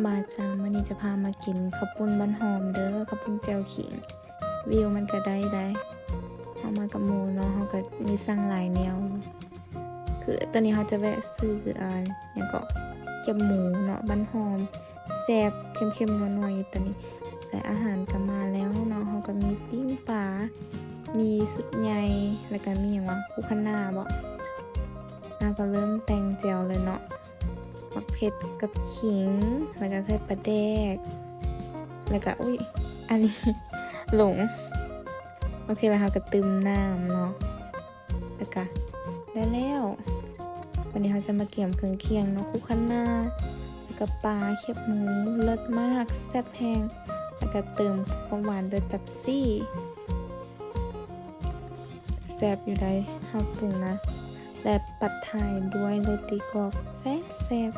บาจังมื้อนี้จะพามากินข้าวปุ้นบ้านหอมเด้อข้าวปุ้นแจ่วขิงวิวมันก็ได้เฮามากับหมู่เนาะเฮาก็มีสั่งหลายแนวคือตอนนี้เฮาจะแวะซื้อหยังก็เขียบหมูเนาะบ้านหอมแซ่บเค็มๆนัวๆอยู่ตอนนี้แต่อาหารก็มาแล้วเนาะเฮาก็มีปิ้งปลามีสุดใหญ่แล้วก็มีหยังวะคูคะน้าบ่ก็เริ่มแต่งแจ่วเลยเนาะมักเผ็ดกับขิงแล้วก็ใส่ปลาแดกแล้วก็อุ้ยอันนี้ หลงโอเคแล้วค่ะก็ตึมน้ำเนาะแล้วก็ได้แล้ววันนี้เขาจะมาเกี่ยมเครื่องเคียงเนาะคู่คันหน้าแล้วก็ปลาเคียบหมูเลิศมากแซ่บแห้งแล้วก็เติมความหวานโดยเป๊ปซี่แซ่บอยู่ได้ห้าปรุงนะและปัดไทยด้วยโรตีกรอบแซ่บ